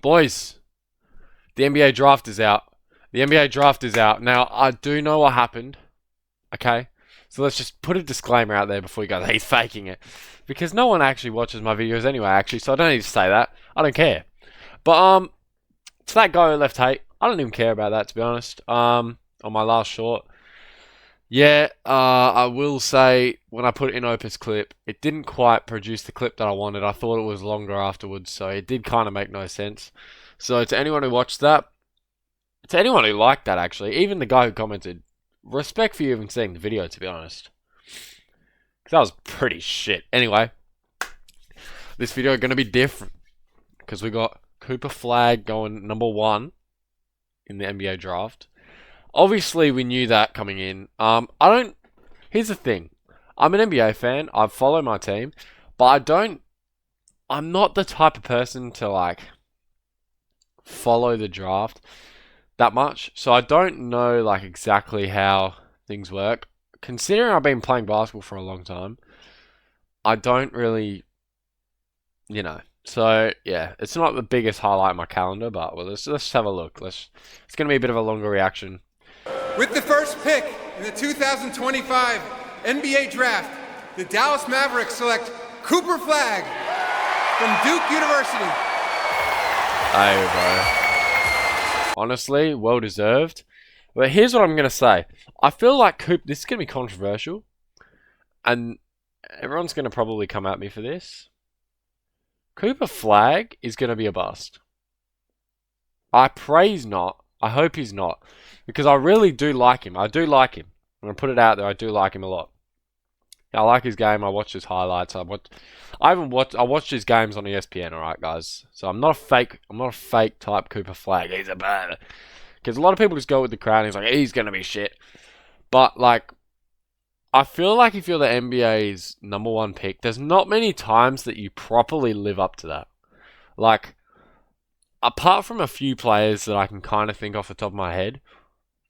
Boys, the NBA draft is out. The NBA draft is out. Now, I do know what happened. Okay? So let's just put a disclaimer out there before you go, he's faking it. Because no one actually watches my videos anyway, actually, so I don't need to say that. I don't care. But, to that guy who left hate, I don't even care about that, to be honest. On my last short. Yeah, I will say, when I put it in Opus clip, it didn't quite produce the clip that I wanted. I thought it was longer afterwards, so it did kind of make no sense. So to anyone who watched that, to anyone who liked that actually, even the guy who commented, respect for you even seeing the video, to be honest. Because that was pretty shit. Anyway, this video is going to be different. Because we got Cooper Flagg going #1 in the NBA draft. Obviously, we knew that coming in. Here's the thing. I'm an NBA fan. I follow my team. But I'm not the type of person to, like, follow the draft that much. So I don't know, like, exactly how things work. Considering I've been playing basketball for a long time, I don't really, So, yeah, it's not the biggest highlight in my calendar, but well, let's have a look. It's going to be a bit of a longer reaction. With the first pick in the 2025 NBA Draft, the Dallas Mavericks select Cooper Flagg from Duke University. Hey, bro. Honestly, well deserved. But here's what I'm going to say. I feel like this is going to be controversial. And everyone's going to probably come at me for this. Cooper Flagg is going to be a bust. I pray he's not. I hope he's not. Because I really do like him. I do like him. I'm going to put it out there. I do like him a lot. I like his game. I watch his highlights. I watched his games on ESPN, alright guys. So I'm not a fake type Cooper Flagg. He's a bad. Because a lot of people just go with the crowd and he's like, he's going to be shit. But, like, I feel like if you're the NBA's #1 pick, there's not many times that you properly live up to that. Like, apart from a few players that I can kind of think off the top of my head,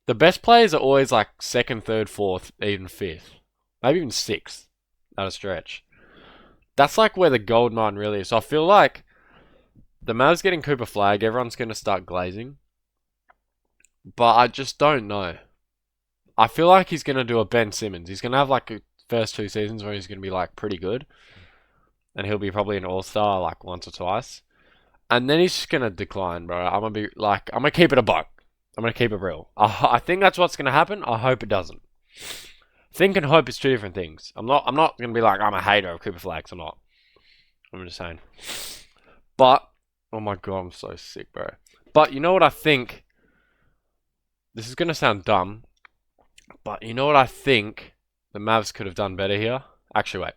the best players are always like 2nd, 3rd, 4th, even 5th. Maybe even 6th at a stretch. That's like where the gold mine really is. So I feel like the Mavs getting Cooper Flagg, everyone's going to start glazing. But I just don't know. I feel like he's going to do a Ben Simmons. He's going to have like the first 2 seasons where he's going to be like pretty good. And he'll be probably an all-star like once or twice. And then he's just going to decline, bro. I'm going to keep it a buck. I'm going to keep it real. I think that's what's going to happen. I hope it doesn't. Think and hope is 2 different things. I'm not going to be like, I'm a hater of Cooper Flagg. I'm not. I'm just saying. But, oh my god, I'm so sick, bro. But you know what I think? This is going to sound dumb. But you know what I think the Mavs could have done better here? Actually, wait.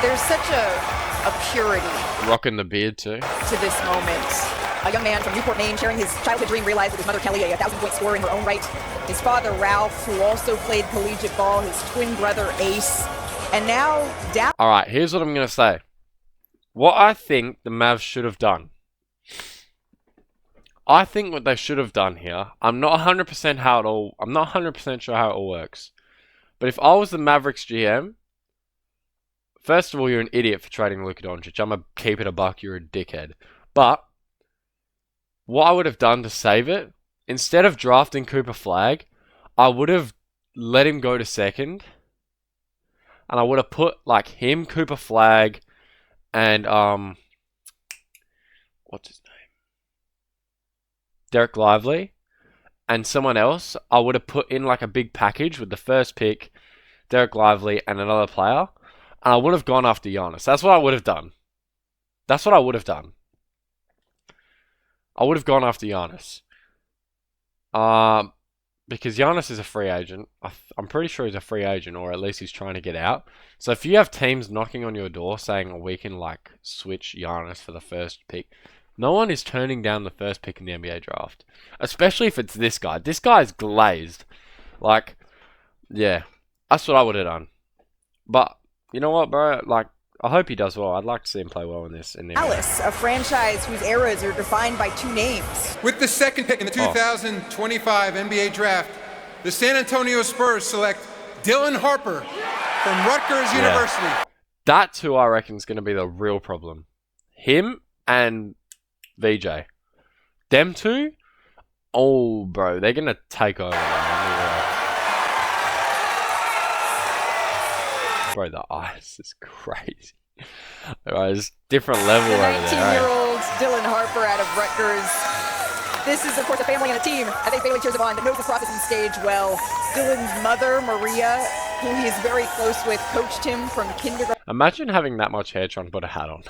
There's such a purity. Rocking the beard too. To this moment. A young man from Newport, Maine, sharing his childhood dream, realized that his mother, Kelly, a 1,000-point scorer in her own right. His father, Ralph, who also played collegiate ball. His twin brother, Ace. And now, Alright, here's what I'm going to say. What I think the Mavs should have done. I think what they should have done here, I'm not 100% sure how it all works. But if I was the Mavericks GM, first of all, you're an idiot for trading Luka Doncic. I'm going to keep it a buck, you're a dickhead. But what I would have done to save it, instead of drafting Cooper Flagg, I would have let him go to 2nd. And I would have put like him, Cooper Flagg, and what's his name? Derek Lively, and someone else. I would have put in like a big package with the first pick, Derek Lively, and another player. And I would have gone after Giannis. That's what I would have done. That's what I would have done. I would have gone after Giannis. Because Giannis is a free agent. I'm pretty sure he's a free agent, or at least he's trying to get out. So if you have teams knocking on your door saying, oh, we can like switch Giannis for the first pick, no one is turning down the first pick in the NBA draft. Especially if it's this guy. This guy's glazed. Like, yeah. That's what I would have done. But, you know what, bro? Like, I hope he does well. I'd like to see him play well in this. Dallas, a franchise whose eras are defined by 2 names. With the 2nd pick in the 2025 NBA Draft, the San Antonio Spurs select Dylan Harper from Rutgers University. That's who I reckon is going to be the real problem. Him and VJ. Them two? Oh, bro. They're going to take over. Bro, the ice is crazy. Alright, it's different level The over there. 19-year-old Dylan Harper out of Rutgers. This is, of course, a family and a team at Ace Bailey Cheers of On that knows this processing stage well. Dylan's mother, Maria, who he is very close with, coached him from kindergarten. Imagine having that much hair trying to put a hat on.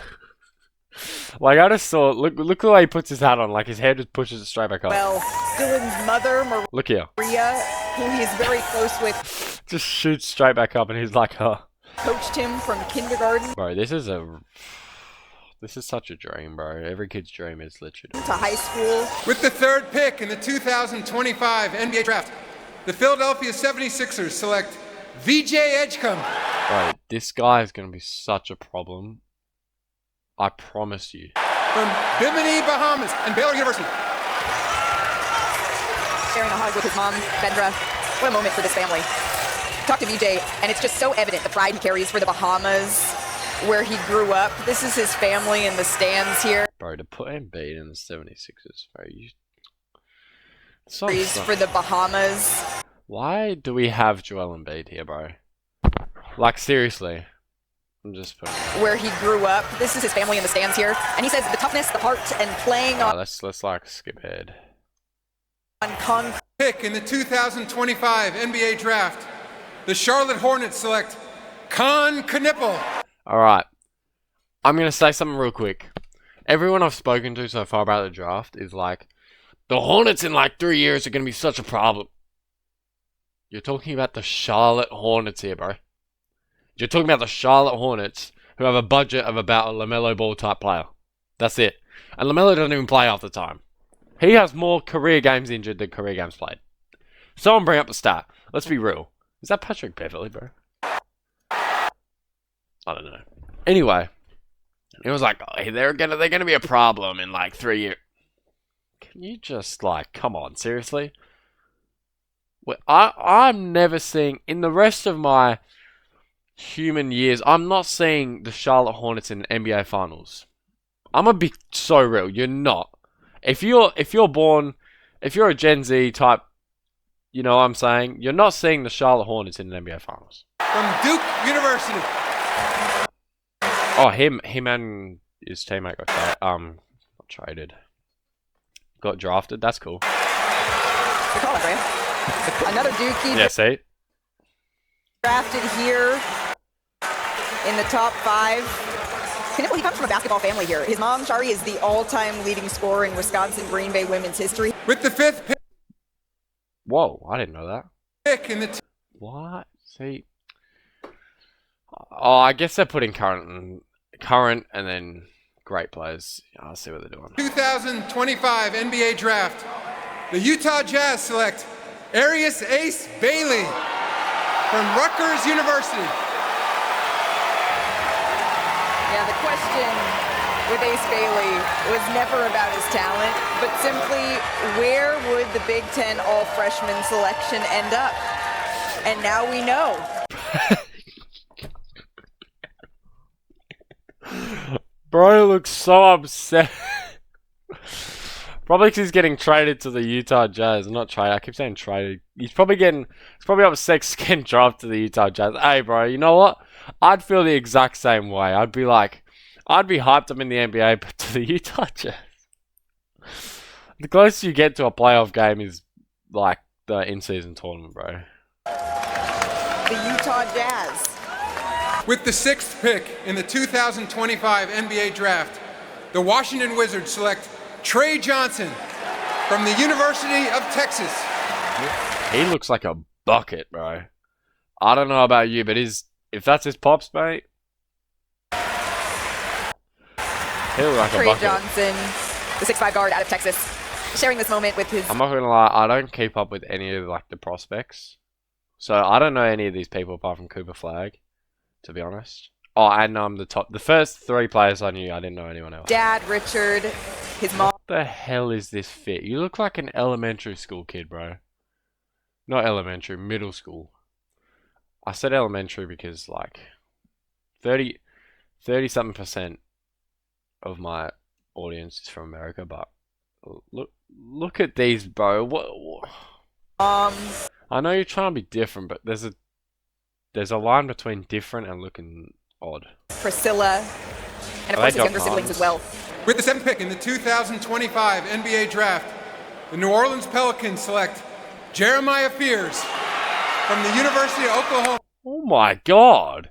Like, I just saw, look the way he puts his hat on, like his hair just pushes it straight back up. Well, Dylan's mother, Look here. Maria, who he is very close with, Just shoots straight back up and he's like, huh. coached him from kindergarten Bro, this is such a dream, bro. Every kid's dream is literally. to high school. With the third pick in the 2025 NBA Draft, the Philadelphia 76ers select VJ Edgecombe. Bro, this guy is going to be such a problem. I promise you. From Bimini, Bahamas, and Baylor University. Sharing a hug with his mom, Kendra. What a moment for this family. Talk to VJ, and it's just so evident the pride he carries for the Bahamas, where he grew up. This is his family in the stands here. Bro, to put Embiid in the 76ers, bro, you... So For the Bahamas. Why do we have Joel Embiid here, bro? Like, seriously. I'm just putting it. Where he grew up. This is his family in the stands here. And he says the toughness, the heart, and playing on Let's like skip ahead. concrete. Pick in the 2025 NBA Draft, the Charlotte Hornets select Con Knipple. Alright. I'm going to say something real quick. Everyone I've spoken to so far about the draft is like, the Hornets in like 3 years are going to be such a problem. You're talking about the Charlotte Hornets here, bro. You're talking about the Charlotte Hornets, who have a budget of about a LaMelo Ball type player. That's it. And LaMelo doesn't even play half the time. He has more career games injured than career games played. Someone bring up the stat. Let's be real. Is that Patrick Beverly, bro? I don't know. Anyway, it was like, oh, they're gonna be a problem in like 3 years. Can you just like, come on, seriously? Well, I'm never seeing, in the rest of my human years, I'm not seeing the Charlotte Hornets in NBA Finals. I'm gonna be so real. You're not. If you're a Gen Z type, you know what I'm saying? You're not seeing the Charlotte Hornets in an NBA Finals. From Duke University. Oh, him and his teammate got traded. Got drafted. That's cool. Good call, Andrea. Another Dookie Yeah, see? drafted here in the top 5. Knipple, he comes from a basketball family here. His mom, Shari, is the all-time leading scorer in Wisconsin Green Bay women's history. With the fifth Whoa, I didn't know that. pick in the What? See? Oh, I guess they're putting current and then great players. Yeah, I'll see what they're doing. 2025 NBA Draft, the Utah Jazz select Arius Ace Bailey from Rutgers University. Yeah, the question with Ace Bailey was never about his talent, but simply where would the Big Ten all-freshman selection end up? And now we know. Bro looks so upset. Probably because he's getting traded to the Utah Jazz. Not traded. I keep saying traded. He's probably upset getting drafted to the Utah Jazz. Hey, bro, you know what? I'd feel the exact same way. I'd be hyped up in the NBA, but to the Utah Jazz. The closest you get to a playoff game is like the in-season tournament, bro. The Utah Jazz. With the 6th pick in the 2025 NBA Draft, the Washington Wizards select Trey Johnson from the University of Texas. He looks like a bucket, bro. I don't know about you, but if that's his pops, mate, he looks like a Trey bucket. Johnson, the 6'5" guard out of Texas, sharing this moment with his... I'm not gonna lie, I don't keep up with any of like the prospects, so I don't know any of these people apart from Cooper Flag, to be honest. Oh, and the first 3 players I knew, I didn't know anyone else. Dad, Richard, his mom. What the hell is this fit? You look like an elementary school kid, bro. Not elementary, middle school. I said elementary because like 30-something% of my audience is from America, but look at these, bro. What? I know you're trying to be different, but there's a line between different and looking odd. Priscilla, and of Are course they his younger dot siblings coms? as well. With the 7th pick in the 2025 NBA Draft, the New Orleans Pelicans select Jeremiah Fears from the University of Oklahoma. Oh my god.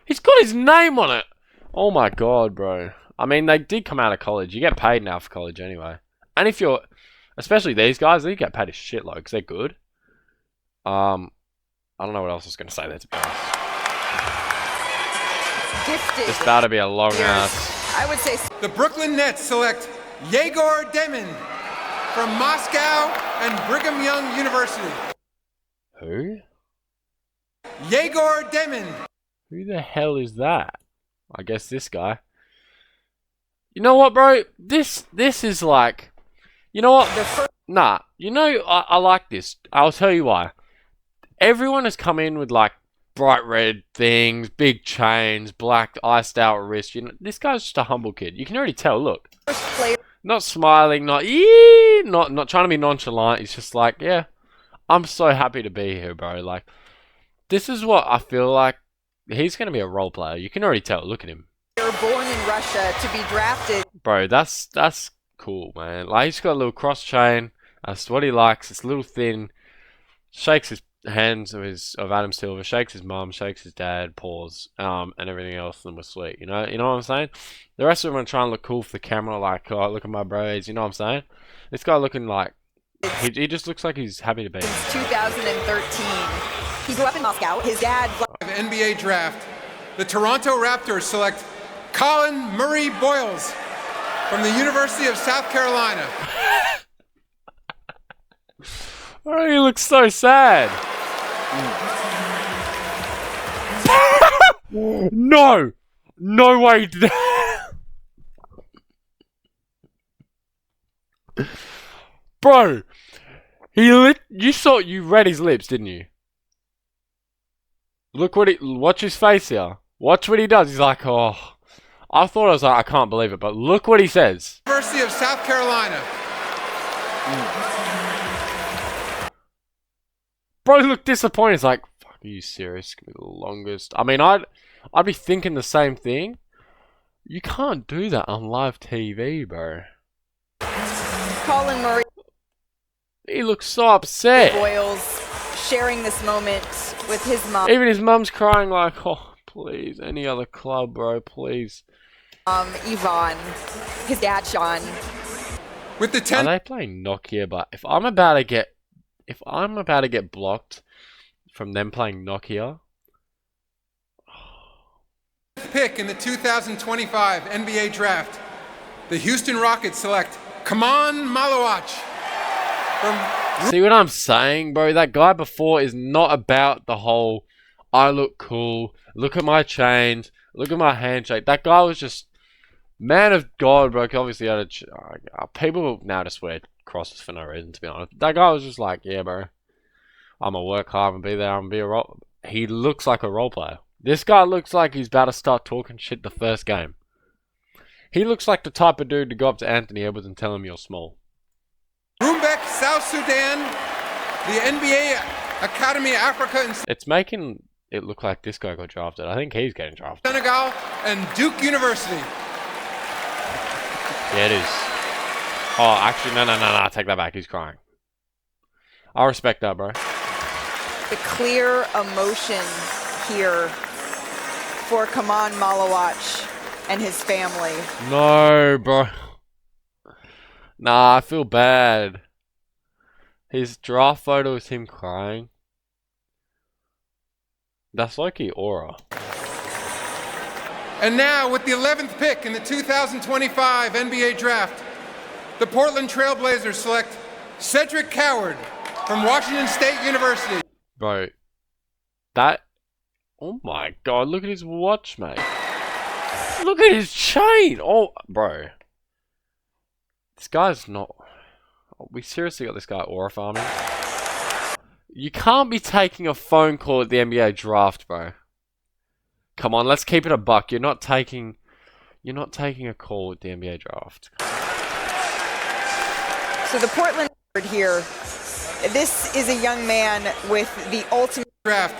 He's got his name on it. Oh my god, bro. I mean, they did come out of college. You get paid now for college anyway. And if you're, especially these guys, they get paid a shitload because they're good. I don't know what else I was going to say there, to be honest. Gifted. This about to be a long Fears. ass. I would say The Brooklyn Nets select Yegor Demin from Moscow and Brigham Young University. Who? Yegor Demin. Who the hell is that? I guess this guy. You know what, bro? This is like... You know what? the first Nah. You know, I like this. I'll tell you why. Everyone has come in with, like, bright red things, big chains, black iced out wrist. You know, this guy's just a humble kid. You can already tell, look. player Not smiling, not trying to be nonchalant. He's just like, yeah, I'm so happy to be here, bro. Like, this is what I feel like. He's going to be a role player. You can already tell. Look at him. born in Russia to be drafted. Bro, that's cool, man. Like, he's got a little cross chain. That's what he likes. It's a little thin. Shakes his hands of Adam Silver. Shakes his mum. Shakes his dad. Paws. And everything else. And we're sweet. You know what I'm saying? The rest of them are trying to look cool for the camera. Like, oh, look at my bros. You know what I'm saying? This guy looking like he just looks like he's happy to be. Since 2013. He grew up in Moscow. His dad. NBA Draft, the Toronto Raptors select Colin Murray Boyles from the University of South Carolina. Oh, he looks so sad. No! No way he did that. Bro, you read his lips, didn't you? Watch his face here. Watch what he does. He's like, oh. I thought I was like, I can't believe it, but look what he says. University of South Carolina. Bro, look disappointed. He's like, fuck, are you serious? It's gonna be the longest. I mean, I'd be thinking the same thing. You can't do that on live TV, bro. Colin Murray He looks so upset. Boyles sharing this moment with his mom. Even his mum's crying like, oh, please, any other club, bro, please. Yvonne, his dad Sean. With the Are 10th they playing Nokia? But if I'm about to get blocked from them playing Nokia, pick in the 2025 NBA Draft, the Houston Rockets select Kaman Malawach from see what I'm saying, bro? That guy before is not about the whole, I look cool, look at my chains, look at my handshake. That guy was just, man of God, bro. Obviously, people now just wear crosses for no reason, to be honest. That guy was just like, yeah, bro, I'm gonna work hard and be there, I'm gonna be a role. He looks like a role player. This guy looks like he's about to start talking shit the first game. He looks like the type of dude to go up to Anthony Edwards and tell him you're small. Rumbek, South Sudan, the NBA Academy Africa and It's making it look like this guy got drafted. I think he's getting drafted. Senegal, and Duke University. Yeah, it is. Oh, actually, no, I take that back. He's crying. I respect that, bro. The clear emotion here for Kaman Malawach and his family. No, bro. Nah, I feel bad. His draft photo is him crying. That's like aura. And now, with the 11th pick in the 2025 NBA Draft, the Portland Trailblazers select Cedric Coward from Washington State University. Bro, that... Oh my god, look at his watch, mate. Look at his chain! Oh, bro. This guy's not... We seriously got this guy aura farming? You can't be taking a phone call at the NBA draft, bro. Come on, let's keep it a buck. You're not taking you're not taking a call at the NBA draft. So the Portland here, this is a young man with the ultimate draft.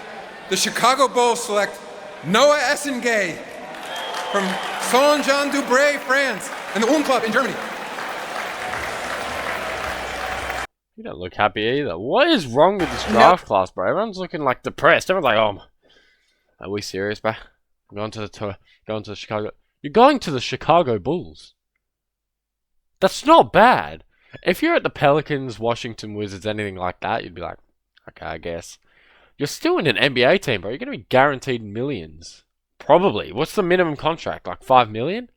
The Chicago Bulls select Noah Essengay from Saint-Jean-du-Bray, France, and the Ulm Club in Germany. You don't look happy either. What is wrong with this draft class, bro? Everyone's looking like depressed. Everyone's like, oh, are we serious, bro? I'm going to the tour, going to the Chicago. You're going to the Chicago Bulls. That's not bad. If you're at the Pelicans, Washington Wizards, anything like that, you'd be like, okay, I guess. You're still in an NBA team, bro. You're going to be guaranteed millions. Probably. What's the minimum contract? Like 5 million?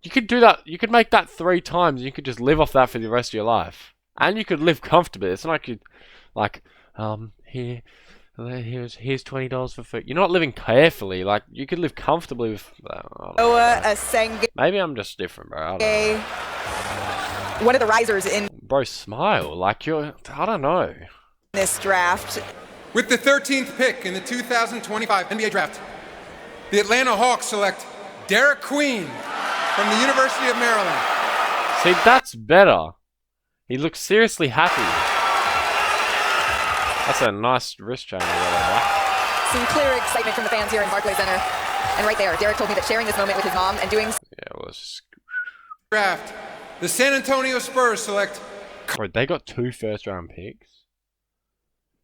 You could do that. You could make that 3 times. And you could just live off that for the rest of your life. And you could live comfortably. It's not like you, like, here's $20 for food. You're not living carefully. Like, you could live comfortably with. Noah Essengay. Maybe I'm just different, bro. I don't know. One of the risers in Bro, smile. Like, you're. I don't know. this draft. With the 13th pick in the 2025 NBA Draft, the Atlanta Hawks select Derek Queen from the University of Maryland. See, that's better. He looks seriously happy. That's a nice wrist chain or whatever. Some clear excitement from the fans here in Barclays Center. And right there, Derek told me that sharing this moment with his mom and doing Yeah, well, it's just... Draft, the San Antonio Spurs select. Bro, they got 2 first-round picks.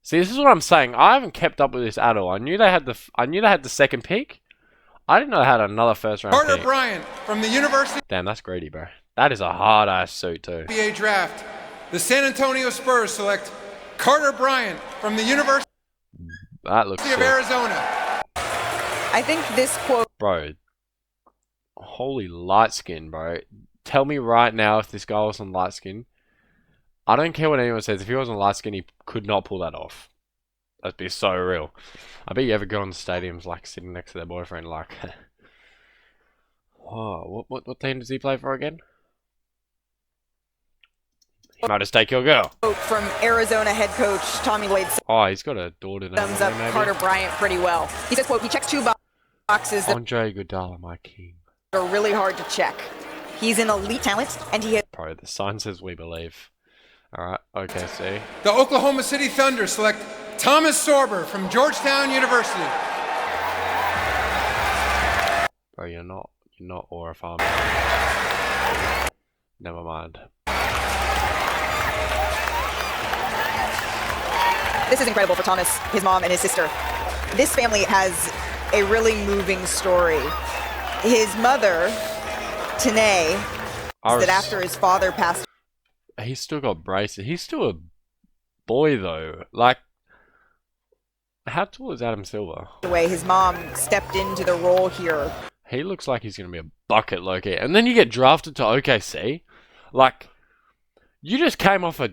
See, this is what I'm saying. I haven't kept up with this at all. I knew they had the second pick. I didn't know they had another first-round Carter pick. Bryant from the University Damn, that's greedy, bro. That is a hard-ass suit, too. NBA Draft, the San Antonio Spurs select Carter Bryant from the University That looks of sick. Arizona. I think this quote Bro, holy light skin, bro. Tell me right now if this guy wasn't light skin. I don't care what anyone says. If he wasn't light skin, he could not pull that off. That'd be so real. I bet you ever go in the stadiums like sitting next to their boyfriend like... oh, what team does he play for again? He might just take your girl. from Arizona head coach Tommy Lloyd Oh, he's got a daughter now. sums up maybe? Carter Bryant pretty well. He says, quote, he checks 2 boxes that Andre Iguodala, my king. are really hard to check. He's an elite talent, and he has Bro, the sign says we believe. Alright, okay, see. The Oklahoma City Thunder select Thomas Sorber from Georgetown University. Bro, you're not Aura Farmer. Never mind. This is incredible for Thomas, his mom, and his sister. This family has a really moving story. His mother, Tanae, that after his father passed He's still got braces. He's still a boy, though. Like, how tall is Adam Silver? away, his mom stepped into the role here. He looks like he's going to be a bucket, Loki. And then you get drafted to OKC. Like, you just came off a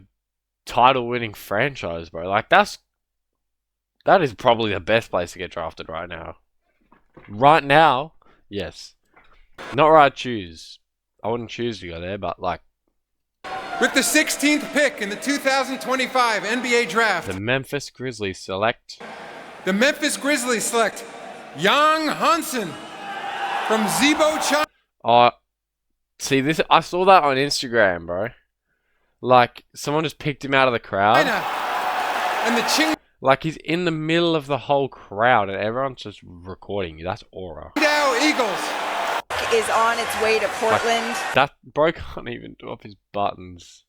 title-winning franchise, bro. Like, that is probably the best place to get drafted right now. Right now, yes. Not where I choose. I wouldn't choose to go there, but, like, With the 16th pick in the 2025 NBA Draft, the Memphis Grizzlies select... the Memphis Grizzlies select Yang Hansen from Zibo, China. Oh, see this. I saw that on Instagram, bro. Like someone just picked him out of the crowd. And the Qingdao Like he's in the middle of the whole crowd, and everyone's just recording you. That's aura. Eagles. Is on its way to Portland. That bro can't even do up his buttons.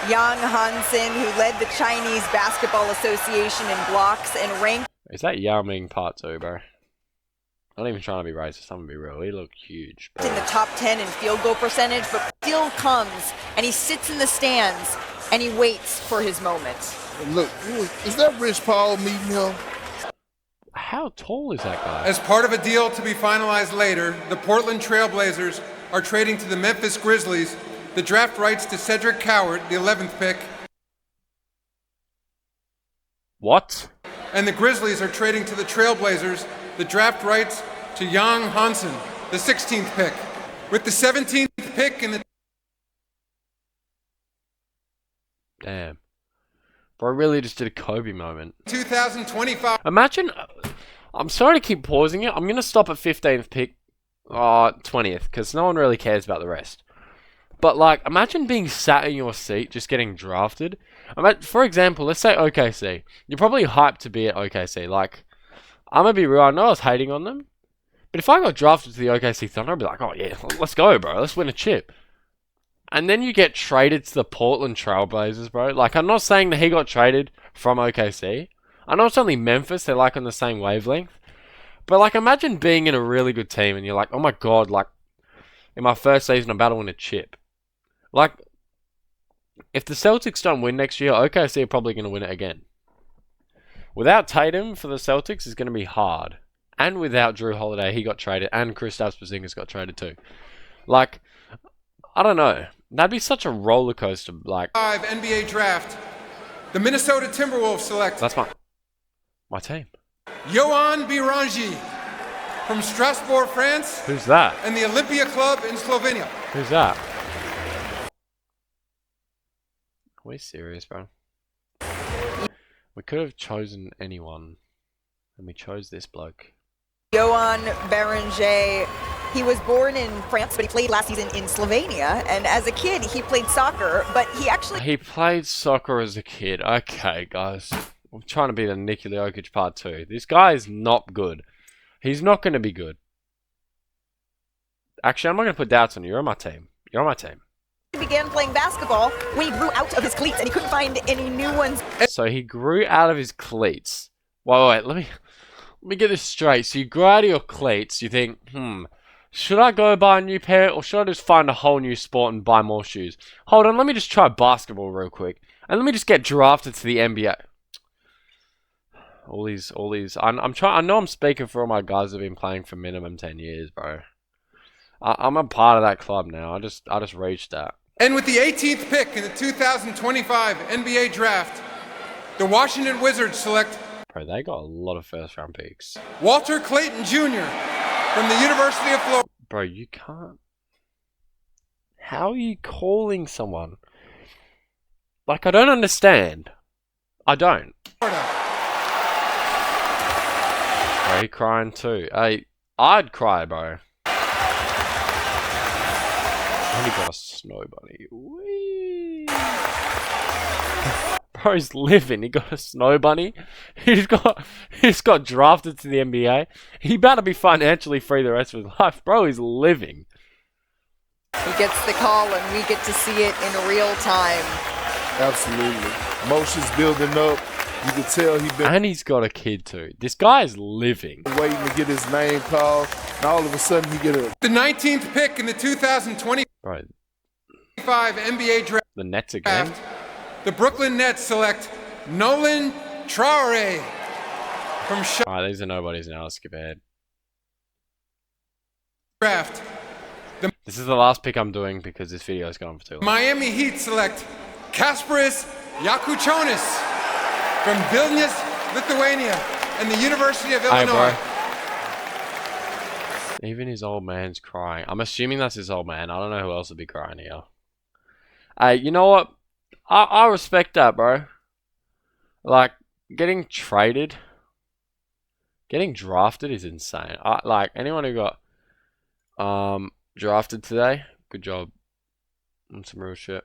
Yang Hansen, who led the Chinese Basketball Association in blocks and ranked Is that Yao Ming part 2, bro? I'm not even trying to be racist. I'm gonna be real. He looked huge. Bro. in the top 10 in field goal percentage, but still comes and he sits in the stands and he waits for his moment. Look, is that Rich Paul meeting him? How tall is that guy? As part of a deal to be finalized later, the Portland Trail Blazers are trading to the Memphis Grizzlies the draft rights to Cedric Coward, the 11th pick, What? and the Grizzlies are trading to the Trailblazers the draft rights to Yang Hansen, the 16th pick. With the 17th pick in the Damn. Bro really just did a Kobe moment. 2025 Imagine. I'm sorry to keep pausing it. I'm gonna stop at 15th pick. 20th, because no one really cares about the rest. But, like, imagine being sat in your seat, just getting drafted. For example, let's say OKC. You're probably hyped to be at OKC. Like, I'm going to be real, I know I was hating on them. But if I got drafted to the OKC Thunder, I'd be like, oh yeah, let's go, bro. Let's win a chip. And then you get traded to the Portland Trailblazers, bro. Like, I'm not saying that he got traded from OKC. I know it's only Memphis. They're, like, on the same wavelength. But, like, imagine being in a really good team and you're like, oh my god, like, in my first season, I'm about to win a chip. Like, if the Celtics don't win next year, OKC are probably going to win it again. Without Tatum for the Celtics is going to be hard. And without Drew Holiday, he got traded. And Kristaps Porzingis got traded too. Like, I don't know. That'd be such a roller coaster. Like, 5 NBA draft. The Minnesota Timberwolves select. That's my team. Yoann Birangi from Strasbourg, France. Who's that? And the Olympia Club in Slovenia. Who's that? Are we serious, bro? We could have chosen anyone. And we chose this bloke. Yoann Birangi, he was born in France, but he played last season in Slovenia. And as a kid, he played soccer, but He played soccer as a kid. Okay, guys. I'm trying to be the Nikola Jokic part 2. This guy is not good. He's not going to be good. Actually, I'm not going to put doubts on you. You're on my team. You're on my team. began playing basketball when he grew out of his cleats and he couldn't find any new ones. So he grew out of his cleats. Wait, let me get this straight. So you grow out of your cleats, you think, should I go buy a new pair or should I just find a whole new sport and buy more shoes? Hold on, let me just try basketball real quick. And let me just get drafted to the NBA. All these, I'm trying, I know I'm speaking for all my guys that have been playing for minimum 10 years, bro. I'm a part of that club now. I just reached that. And with the 18th pick in the 2025 NBA Draft, the Washington Wizards select... Bro, they got a lot of first-round picks. Walter Clayton Jr. from the University of Florida. Bro, you can't... How are you calling someone? Like, I don't understand. I don't. Florida. Bro, he crying too. I'd cry, bro. And he got a snow bunny. Whee! Bro, he's living. He got a snow bunny. He's got drafted to the NBA. He better be financially free the rest of his life. Bro, he's living. He gets the call and we get to see it in real time. Absolutely. Emotions building up. You can tell And he's got a kid too. This guy is living. Waiting to get his name called. And all of a sudden he get a... The 19th pick in the 2025 NBA Draft. The Nets again. The Brooklyn Nets select Nolan Traore from Alright, these are nobodies now. Let's skip ahead. Draft. This is the last pick I'm doing because this video is going for too long. Miami Heat select Kasparis Jakučionis from Vilnius, Lithuania, and the University of Illinois. Bro. Even his old man's crying. I'm assuming that's his old man. I don't know who else would be crying here. Hey, you know what? I respect that, bro. Like, getting traded, getting drafted is insane. Like, anyone who got drafted today, good job. On some real shit.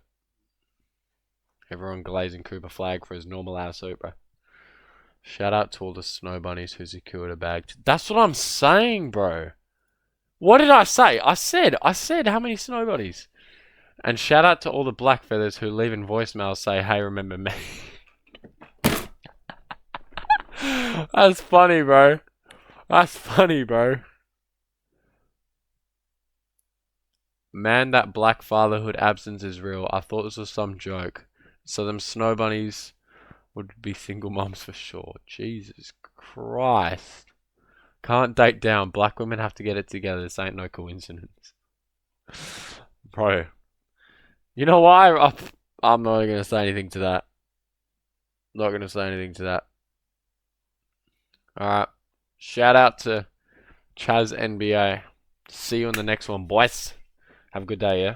Everyone glazing Cooper flag for his normal ass suit, bro. Shout out to all the snow bunnies who secured a bag. That's what I'm saying, bro. What did I say? I said how many snow bunnies? And shout out to all the black feathers who leave in voicemails say, hey, remember me. That's funny, bro. That's funny, bro. Man, that black fatherhood absence is real. I thought this was some joke. So them snow bunnies would be single moms for sure. Jesus Christ. Can't date down. Black women have to get it together. This ain't no coincidence. Bro. You know why? I'm not going to say anything to that. Not going to say anything to that. Alright. Shout out to Chaz NBA. See you in the next one, boys. Have a good day, yeah?